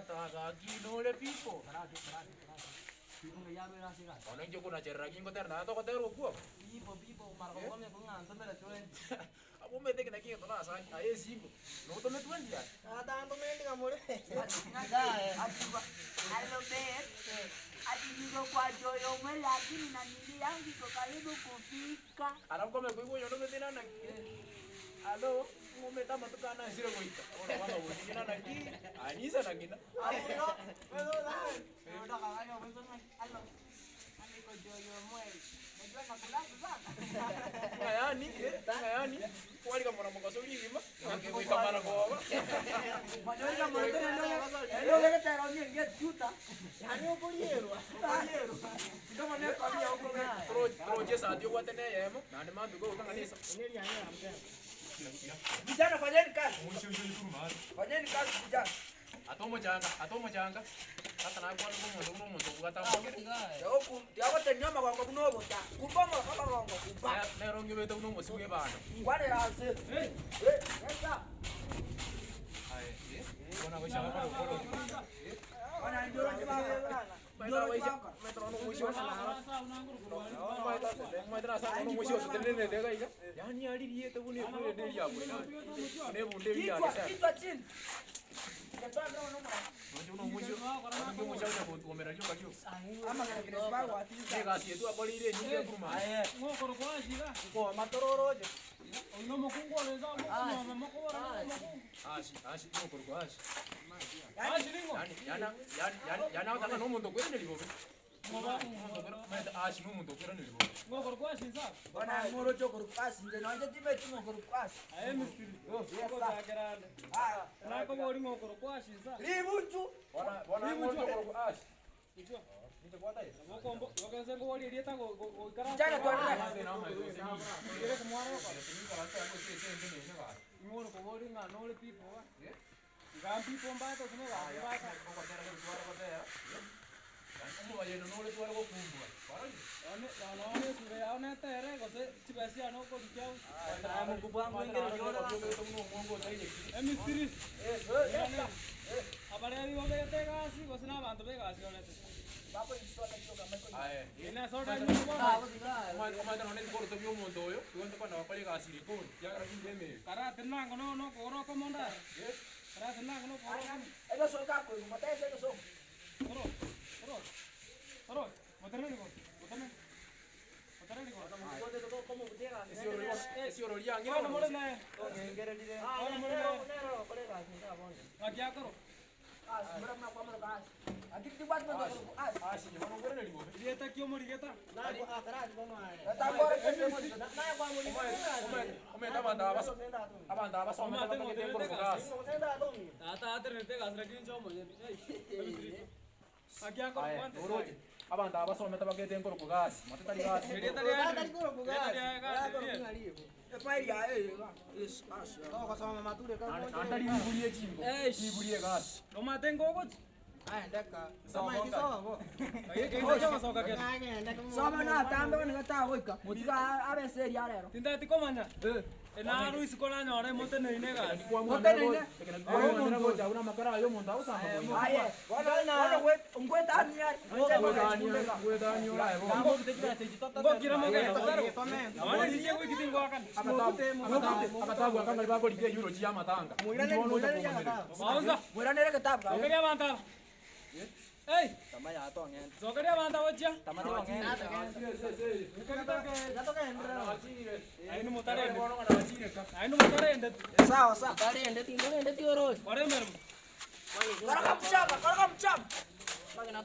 Taga kinole pipo. Pipo ya me rasi kan. Orang joko na cerra kingo ter na to ko ter ko. Pipo marco come con ngan sampe la chole. Aku mete que aqui to na sa aí 5. No to me tu dia. Tanto me diga amore. Hello babe. Ati niko kwa joyo mwe lakini na nili yangu iko karibu kufika. Alafu kama kwa hiyo ndo tena na. Alo, ngometa matukana sira koita. Ona kama wengine na ki. Anisa na kina. Alo, wewe ndo kakayo wewe alo. Niko joyo mwe. Najua nakulaza sana. Ngayani. Wali kama na mwangazo hivi ma. Ngekuita mara kwa. Majoika mwanzo ndio leo tayari ndio juta. Yani uko yero. Kama ne kwa hiyo uko na. Proje sadio kwa tena yemo. Na ni mambo kwa kanisa. Nili yani amtena. Vijana fanyeni kazi. Fanyeni kazi vijana. Atomo changa. Hata na kwa ndo muntu kugata mboke. Yoku, yako tenyama kwa kunobo ta. Kuboma kama rongo kuba. Na rongi wetu uno musiwe bana. Wale rase. Sasa. Ai, bona kwa shamba kwa. Wana ndio bana. Ndio waisha. Metro no mwisho na. Mwa sasa no mwisho tutenene dega iga. Yani ali yete bune bune deli hapo ina. Ne bunde bia Kichwa, kichwa chini. Ndio mwisho. Ndio mwisho kwa kuomera joka juu. Ama kana kinesba wati. Dega si tu abali ile nyingi kuruma. Ngoko kwa shika. Ko matororoje. Ono mukungo leza ngoko makora mukungo. Ashi no kwa ashi. Ashi lingo. Yani utaka no muntu kwenda libo. Ashi no muntu kwenda libo. Ngoko kwa shisa. Wana moro choko rupasi nje nanje tibe timo rupasi. Aye mistiri. Ngoko zagerane. Na ko bori ngoko kwa shisa. Libunju. Bona moro kwa ashi. Icho. Ngoko ngoko ngo wali rieta go ikara. Jana tuanze. Ngere kumwara kwa. Ngoro ko bori nga no le pipo. Gampi pomba to kuno ga. One sure yaone tere ko se chibasia no ko dikyau. Mungu wangu ingere yora. Emistiri. Abare ari wale tegasi ko sina bantu begasi ole. Baba isota kio kama ko. Ina soda ni ko. Kama ndio ndio kwa sababu muntu huyo, tuende kwa wapale kasi liko. Yakara kindeme. Kara tenang kono no koro ko monda. Kara tenang kono koro. Elo so ka ko, mata ese so. Koro. Motene ni ko. Motene ni ko. Como butera. Sio rolia ngira. Ana mole na. Ngere dire. Ana mole na. Agya karo. Mura na kwa mura gas. Adik di bat mo do. Ashi ni mano kwenda libo. Rieta kyo mori rieta. Na ko akara ko no ay. Ta ko re mo. Na kwa mo ni. Ome abanda baso ome taba kete por gas. Tata ater te gas rakin cho mo. Agya karo kwante. Abanda baso ome taba kete por gas. Mate tali gas. Rieta E pai ya is as. No ko sama mature ka. Anda di bulie jimbo. Di bulie gas. no maten go go. Ay ndaka. Sama ki so go. Ay ke ko chama soka ke. Sama na tambe ko ngata ko ka. Mutika abe seri arero. Tinda ti komanya. Na ruis ko na nyore mote nei ne gas. Mote nei ne. Ora mo ja una makara yo monta usa mo. Aye. Wala we ngweta ni ya. Ngweta ni ora. Gambo te kira te jitota. Ngo kira mo ke. Wala ni ye wiki tingo akan. Akatabu akanga libako likie euro chia matanga. Pausa. Muira nere kitabu. Sokeria banta. Hey. Tama ya to ngen. Sokeria banta wajja. Tama to ngen. Ya to ngen. Ainu motare. Ainu motare. Sawa sawa. Tare ende tindo ende tioro. Ore merum. Kara kapcham.